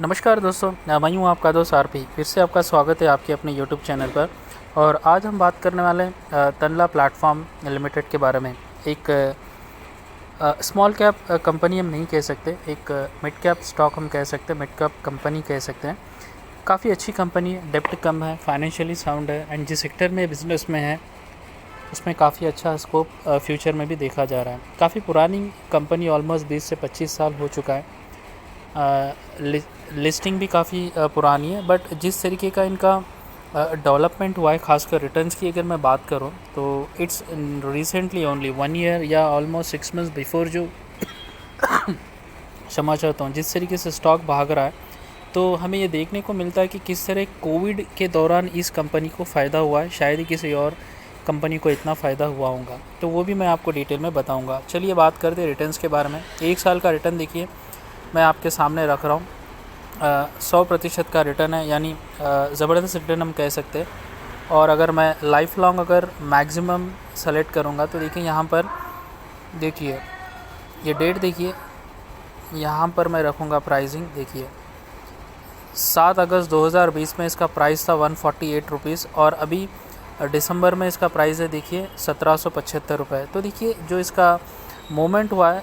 नमस्कार दोस्तों, मैं हूँ आपका दोस्त आरपी। फिर से आपका स्वागत है आपके अपने यूट्यूब चैनल पर। और आज हम बात करने वाले हैं तनला प्लेटफॉर्म लिमिटेड के बारे में। एक स्मॉल कैप कंपनी हम नहीं कह सकते, एक मिड कैप स्टॉक हम कह सकते हैं, मिड कैप कंपनी कह सकते हैं। काफ़ी अच्छी कंपनी है, डेप्ट कम है, फाइनेंशियली साउंड है, एंड जिस सेक्टर में बिज़नेस में है उसमें काफ़ी अच्छा स्कोप फ्यूचर में भी देखा जा रहा है। काफ़ी पुरानी कंपनी, ऑलमोस्ट 20 से 25 साल हो चुका है। लिस्टिंग भी काफ़ी पुरानी है, बट जिस तरीके का इनका डेवलपमेंट हुआ है, खासकर रिटर्न्स की अगर मैं बात करूं तो इट्स रिसेंटली ओनली 1 ईयर या ऑलमोस्ट 6 मंथ्स बिफोर जो क्षमा चाहता हूँ, जिस तरीके से स्टॉक भाग रहा है, तो हमें ये देखने को मिलता है कि किस तरह कोविड के दौरान इस कंपनी को फ़ायदा हुआ है। शायद ही किसी और कंपनी को इतना फ़ायदा हुआ होगा, तो वो भी मैं आपको डिटेल में बताऊंगा। चलिए बात करते हैं रिटर्न्स के बारे में। 1 साल का रिटर्न देखिए मैं आपके सामने रख रहा हूँ। 100% का रिटर्न है, यानी ज़बरदस्त रिटर्न हम कह सकते हैं। और अगर मैं लाइफ लॉन्ग अगर मैक्सिमम सेलेक्ट करूँगा तो देखिए यहाँ पर, देखिए ये डेट, देखिए यहाँ पर मैं रखूँगा प्राइसिंग। देखिए 7 अगस्त 2020 में इसका प्राइस था 148 रुपीज़, और अभी दिसंबर में इसका प्राइस है देखिए 1775 रुपये। तो देखिए जो इसका मोमेंट हुआ है,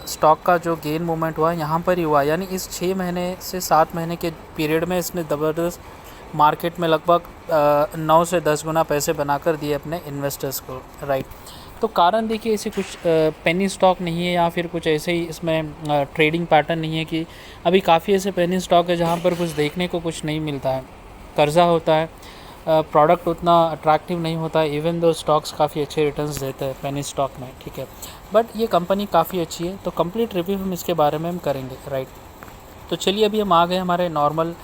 स्टॉक का जो गेन मोमेंट हुआ है यहाँ पर ही हुआ है, यानी इस 6 महीने से 7 महीने के पीरियड में इसने ज़बरदस्त मार्केट में लगभग 9 से 10 गुना पैसे बनाकर दिए अपने इन्वेस्टर्स को, राइट। तो कारण देखिए, इसे कुछ पेनी स्टॉक नहीं है या फिर कुछ ऐसे ही इसमें ट्रेडिंग पैटर्न नहीं है कि अभी काफ़ी ऐसे पेनी स्टॉक है जहाँ पर कुछ देखने को कुछ नहीं मिलता है, कर्जा होता है, प्रोडक्ट उतना अट्रैक्टिव नहीं होता है, इवन दो स्टॉक्स काफ़ी अच्छे रिटर्न्स देते हैं पेनी स्टॉक में, ठीक है। बट ये कंपनी काफ़ी अच्छी है, तो कंप्लीट रिव्यू हम इसके बारे में हम करेंगे, राइट। तो चलिए अभी हम आ गए हमारे नॉर्मल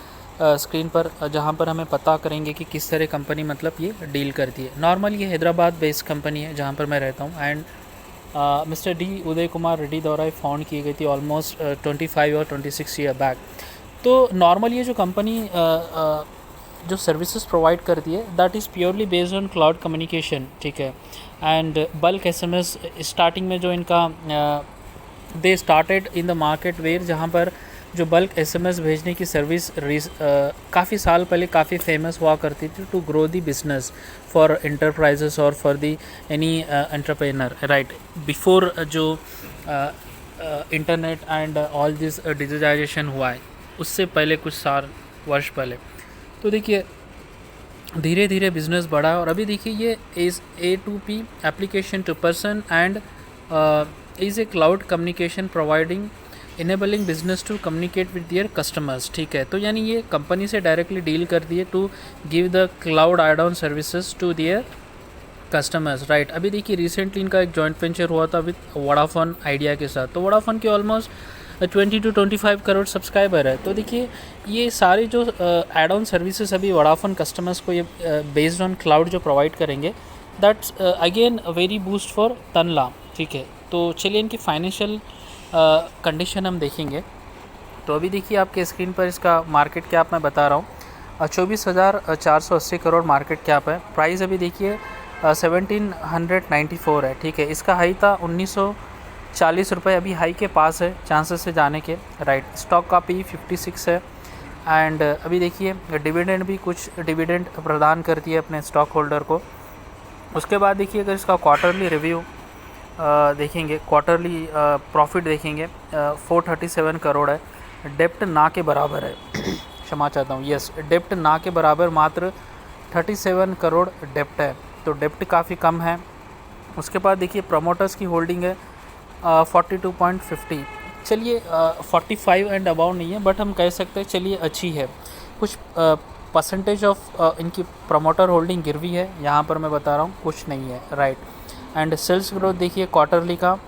स्क्रीन पर, जहाँ पर हमें पता करेंगे कि किस तरह कंपनी मतलब ये डील करती है। नॉर्मल ये हैदराबाद बेस्ड कंपनी है जहाँ पर मैं रहता हूँ, and mister D Uday Kumar Reddy द्वारा फाउंड की गई थी ऑलमोस्ट 25 और 26 ईयर बैक। तो नॉर्मल ये जो कंपनी जो सर्विसेज प्रोवाइड करती है, that is purely based on cloud communication, ठीक है। एंड बल्क एसएमएस स्टार्टिंग में जो इनका they started in the market where, जहाँ पर जो बल्क एसएमएस भेजने की सर्विस काफ़ी साल पहले काफ़ी फेमस हुआ करती थी to grow the business for enterprises और for the any entrepreneur, right. Before जो internet and all this digitisation हुआ है, उससे पहले कुछ साल वर्ष पहले। तो देखिए धीरे धीरे बिजनेस बढ़ा है, और अभी देखिए ये is A2P application to person and is a cloud communication providing enabling business to communicate with their customers, ठीक है। तो यानी ये कंपनी से डायरेक्टली डील करती है to give the cloud add on services to their customers, right. अभी देखिए रिसेंटली इनका एक जॉइंट वेंचर हुआ था विद वोडाफोन आइडिया के साथ। तो वोडाफोन के ऑलमोस्ट 20 to 25 करोड़ सब्सक्राइबर है। तो देखिए ये सारे जो एड ऑन सर्विसेज अभी वोडाफोन कस्टमर्स को ये बेस्ड ऑन क्लाउड जो प्रोवाइड करेंगे, that's again very boost for Tanla, ठीक है। तो चलिए इनकी फाइनेंशियल कंडीशन हम देखेंगे। तो अभी देखिए आपके स्क्रीन पर इसका मार्केट कैप मैं बता रहा हूँ, 24,480 करोड़ मार्केट कैप है। प्राइस अभी देखिए 1794 है, ठीक है। इसका हाई था 1940 रुपये, अभी हाई के पास है चांसेस से जाने के, राइट। स्टॉक का P 56 है, एंड अभी देखिए डिविडेंड भी कुछ डिविडेंड प्रदान करती है अपने स्टॉक होल्डर को। उसके बाद देखिए अगर इसका क्वार्टरली रिव्यू देखेंगे, क्वार्टरली प्रॉफिट देखेंगे, 437 करोड़ है। डेप्ट ना के बराबर है क्षमा चाहता हूँ, यस, डेप्ट ना के बराबर मात्र 37 करोड़ डेप्ट है, तो डेप्ट काफ़ी कम है। उसके बाद देखिए प्रमोटर्स की होल्डिंग है 42.50। चलिए 45 एंड अबाउ नहीं है, बट हम कह सकते हैं चलिए अच्छी है। कुछ परसेंटेज ऑफ इनकी प्रमोटर होल्डिंग गिरवी है, यहाँ पर मैं बता रहा हूँ, कुछ नहीं है, राइट। एंड सेल्स ग्रोथ देखिए क्वार्टरली का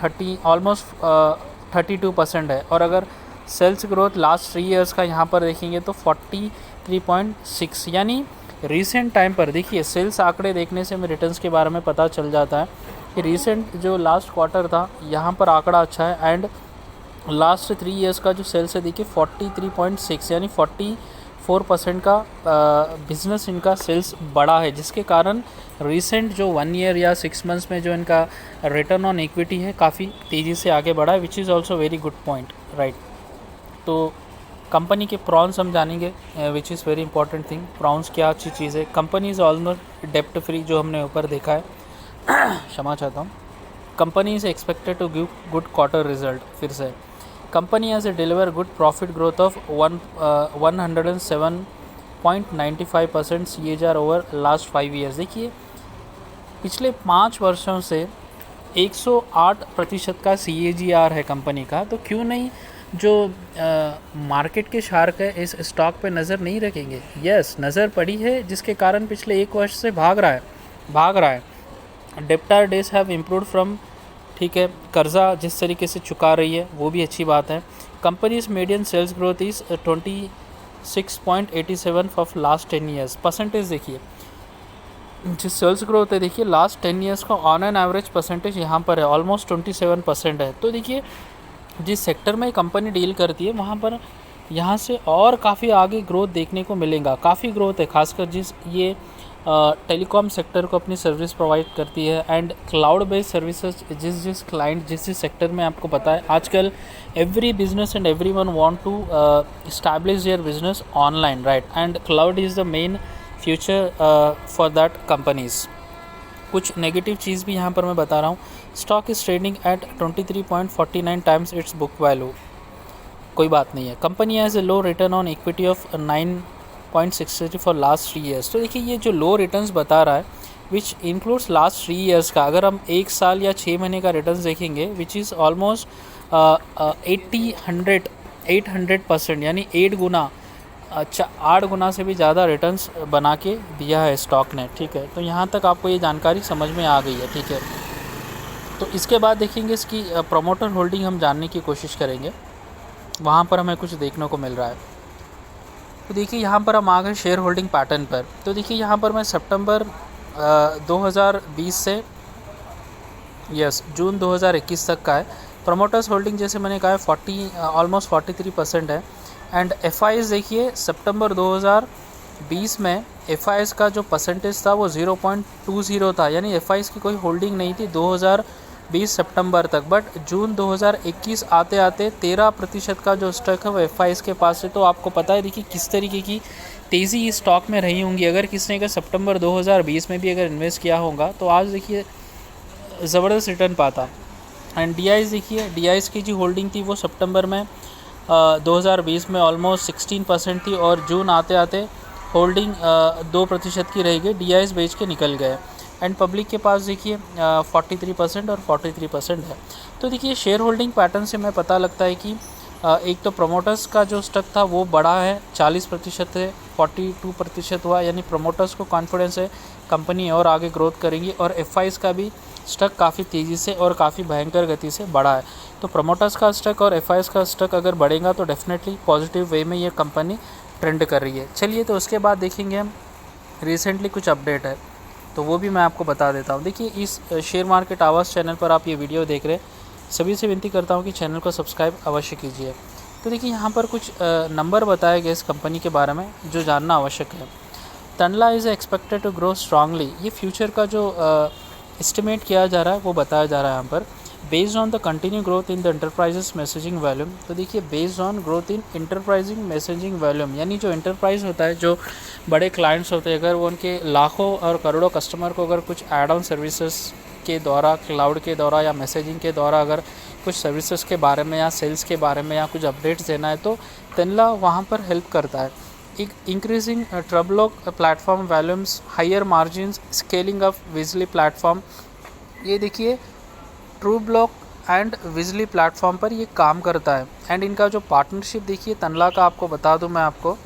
32% है, और अगर सेल्स ग्रोथ लास्ट 3 ईयर्स का यहाँ पर देखेंगे तो 43.6, यानी रीसेंट टाइम पर देखिए सेल्स आंकड़े देखने से हमें रिटर्न्स के बारे में पता चल जाता है कि रीसेंट जो लास्ट क्वार्टर था यहाँ पर आंकड़ा अच्छा है, एंड लास्ट 3 ईयर्स का जो सेल्स है देखिए 43.6, यानी 44% का बिजनेस इनका सेल्स बढ़ा है, जिसके कारण रिसेंट जो 1 ईयर या 6 मंथ्स में जो इनका रिटर्न ऑन इक्विटी है काफ़ी तेज़ी से आगे बढ़ा है, which is also very good point, right. तो कंपनी के प्रॉन्स हम जानेंगे, which is very important thing. Pros क्या अच्छी चीज़ है। कंपनी इज़ ऑलमोस्ट डेप्ट फ्री, जो हमने ऊपर देखा है। क्षमा चाहता हूँ। Company is expected to give good quarter result. फिर से company has a deliver good profit growth of 107.95% CAGR over last 5 years. देखिए पिछले 5 वर्षों से 108% का CAGR है कंपनी का। तो क्यों नहीं जो मार्केट के शार्क है इस स्टॉक पे नज़र नहीं रखेंगे। यस, नज़र पड़ी है, जिसके कारण पिछले 1 वर्ष से भाग रहा है। डेप्टार डेज हैव इम्प्रूव्ड फ्रॉम, ठीक है, कर्जा जिस तरीके से चुका रही है वो भी अच्छी बात है। Company's median sales growth is 26.87 of last 10 years. Percentage देखिए, जो सेल्स ग्रोथ है देखिए लास्ट 10 ईयर्स का ऑन एन एवरेज परसेंटेज यहाँ पर है, ऑलमोस्ट 27% है। तो देखिए जिस सेक्टर में कंपनी डील करती है वहाँ पर यहाँ से और काफ़ी आगे ग्रोथ देखने को मिलेगा। काफ़ी ग्रोथ है, खासकर जिस ये टेलीकॉम सेक्टर को अपनी सर्विस प्रोवाइड करती है एंड क्लाउड बेस्ड सर्विसेज जिस क्लाइंट जिस सेक्टर में आपको पता है आजकल every business and every one want to establish their business online, right, and cloud is the main future for that companies. कुछ नेगेटिव चीज़ भी यहाँ पर मैं बता रहा हूँ। Stock is trading at 23.49 times its book value. कोई बात नहीं है। Company has a low return on equity of 9.63 for last 3 years. तो देखिए ये जो लो रिटर्न्स बता रहा है विच इंक्लूड्स लास्ट 3 ईयर्स का, अगर हम 1 साल या 6 महीने का रिटर्न देखेंगे विच इज़ ऑलमोस्ट 800% यानी 8 गुना, 8 गुना से भी ज़्यादा रिटर्न्स बना के दिया है स्टॉक ने, ठीक है। तो यहाँ तक आपको ये जानकारी समझ में आ गई है, ठीक है। तो इसके बाद देखेंगे इसकी प्रोमोटर होल्डिंग हम जानने की कोशिश करेंगे, वहाँ पर हमें कुछ देखने को मिल रहा है। तो देखिए यहाँ पर हम आ गए शेयर होल्डिंग पैटर्न पर। तो देखिए यहाँ पर मैं सितंबर 2020 से जून 2021 तक का है। प्रोमोटर्स होल्डिंग जैसे मैंने कहा है ऑलमोस्ट 43% है। एंड FIs देखिए सितंबर 2020 में FIs का जो परसेंटेज था वो 0.20 था, यानी FIs की कोई होल्डिंग नहीं थी 2020 सितंबर तक। बट जून 2021 आते आते 13% का जो स्टॉक है वो FIs के पास है। तो आपको पता है देखिए किस तरीके की तेज़ी इस स्टॉक में रही होंगी। अगर किसने अगर सितंबर 2020 में भी अगर इन्वेस्ट किया होगा तो आज देखिए ज़बरदस्त रिटर्न पाता। एंड DIs देखिए, DIs की जो होल्डिंग थी वो सितंबर में 2020 में ऑलमोस्ट 16% थी और जून आते आते होल्डिंग 2% की रह गई, DIs बेच के निकल गए। एंड पब्लिक के पास देखिए 43% और 43% है। तो देखिए शेयर होल्डिंग पैटर्न से हमें पता लगता है कि एक तो प्रोमोटर्स का जो स्टॉक था वो बड़ा है, 40% से 42% हुआ, यानी प्रोमोटर्स को कॉन्फिडेंस है कंपनी और आगे ग्रोथ करेंगी। और FIs का भी स्टॉक काफ़ी तेज़ी से और काफ़ी भयंकर गति से बढ़ा है। तो प्रोमोटर्स का स्टॉक और FIs का स्टॉक अगर बढ़ेगा तो डेफिनेटली पॉजिटिव वे में ये कंपनी ट्रेंड कर रही है। चलिए तो उसके बाद देखेंगे हम रिसेंटली कुछ अपडेट है तो वो भी मैं आपको बता देता हूँ। देखिए इस शेयर मार्केट आवाज़ चैनल पर आप ये वीडियो देख रहे हैं, सभी से विनती करता हूँ कि चैनल को सब्सक्राइब अवश्य कीजिए। तो देखिए यहाँ पर कुछ नंबर बताए गए इस कंपनी के बारे में जो जानना आवश्यक है। Tanla is expected to grow strongly, ये फ्यूचर का जो एस्टिमेट किया जा रहा है वो बताया जा रहा है यहाँ पर। Based on the continue growth in the enterprises messaging volume. तो देखिए based on growth in enterprising messaging volume, यानी जो इंटरप्राइज होता है, जो बड़े क्लाइंट्स होते हैं, अगर वो उनके लाखों और करोड़ों कस्टमर को अगर कुछ एड ऑन सर्विसेज के द्वारा, क्लाउड के द्वारा या मैसेजिंग के द्वारा अगर कुछ सर्विसेज के बारे में या सेल्स के बारे में या कुछ अपडेट्स देना है तो तनला वहाँ पर हेल्प करता है। Increasing Trubloq platform volumes, higher margin, scaling of Wisely platform. ये देखिए Trubloq and Wisely platform पर ये काम करता है। एंड इनका जो पार्टनरशिप देखिए तनला का, आपको बता दूं मैं आपको,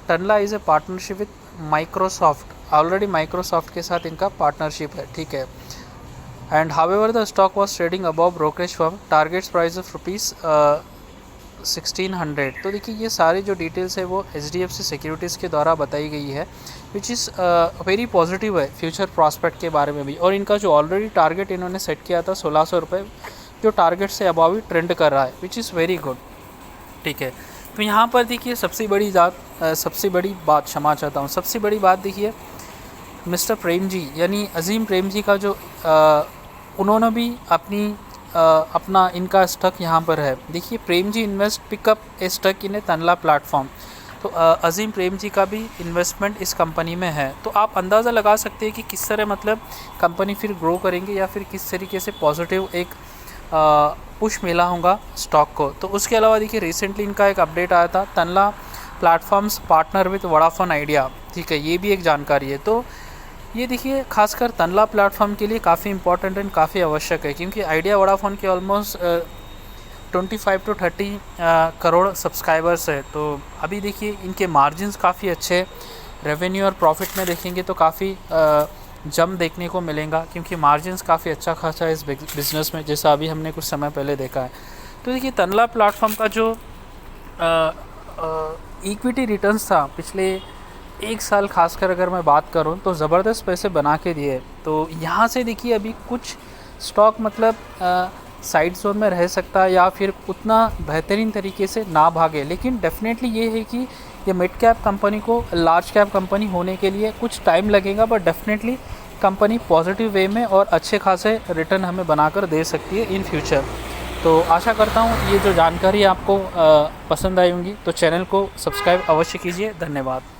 Tanla is a partnership with Microsoft. Already Microsoft के साथ इनका पार्टनरशिप है, ठीक है। And however the stock was trading above brokerage firm targets price of ₹1600। तो देखिए ये सारी जो डिटेल्स है वो HDFC सिक्योरिटीज़ के द्वारा बताई गई है, विच इज़ वेरी पॉजिटिव है फ्यूचर प्रॉस्पेक्ट के बारे में भी। और इनका जो ऑलरेडी टारगेट इन्होंने सेट किया था 1600 रुपये, जो टारगेट से अबाव ही ट्रेंड कर रहा है, विच इज़ वेरी गुड, ठीक है। तो यहाँ पर देखिए सबसे बड़ी बात क्षमा चाहता हूँ, सबसे बड़ी बात देखिए मिस्टर प्रेम जी यानी अजीम प्रेम जी का जो उन्होंने भी अपनी अपना इनका स्टॉक यहाँ पर है। देखिए Prem ji invest pickup a stock in a Tanla platform. तो अजीम प्रेम जी का भी इन्वेस्टमेंट इस कंपनी में है। तो आप अंदाज़ा लगा सकते हैं कि किस तरह मतलब कंपनी फिर ग्रो करेंगे या फिर किस तरीके से पॉजिटिव एक पुश मिला होगा स्टॉक को। तो उसके अलावा देखिए रिसेंटली इनका एक अपडेट आया था, Tanla platforms partner with Vodafone Idea, ठीक है, ये भी एक जानकारी है। तो ये देखिए खासकर तनला प्लेटफॉर्म के लिए काफ़ी इंपॉर्टेंट एंड काफ़ी आवश्यक है, क्योंकि आइडिया वोडाफोन के ऑलमोस्ट 25 to 30 करोड़ सब्सक्राइबर्स है। तो अभी देखिए इनके मार्जिन्स काफ़ी अच्छे, रेवेन्यू और प्रॉफिट में देखेंगे तो काफ़ी जम देखने को मिलेगा, क्योंकि मार्जिन्स काफ़ी अच्छा खासा है इस बिज़नेस में, जैसा अभी हमने कुछ समय पहले देखा है। तो देखिए तनला प्लेटफॉर्म का जो इक्विटी रिटर्न्स था पिछले 1 साल खासकर अगर मैं बात करूं तो ज़बरदस्त पैसे बना के दिए। तो यहाँ से देखिए अभी कुछ स्टॉक मतलब साइड जोन में रह सकता है या फिर उतना बेहतरीन तरीके से ना भागे, लेकिन डेफिनेटली ये है कि ये मिड कैप कंपनी को लार्ज कैप कंपनी होने के लिए कुछ टाइम लगेगा, but definitely company positive way में और अच्छे खासे रिटर्न हमें बनाकर दे सकती है इन फ्यूचर। तो आशा करता हूँ ये जो जानकारी आपको पसंद आई होंगी, तो चैनल को सब्सक्राइब अवश्य कीजिए। धन्यवाद।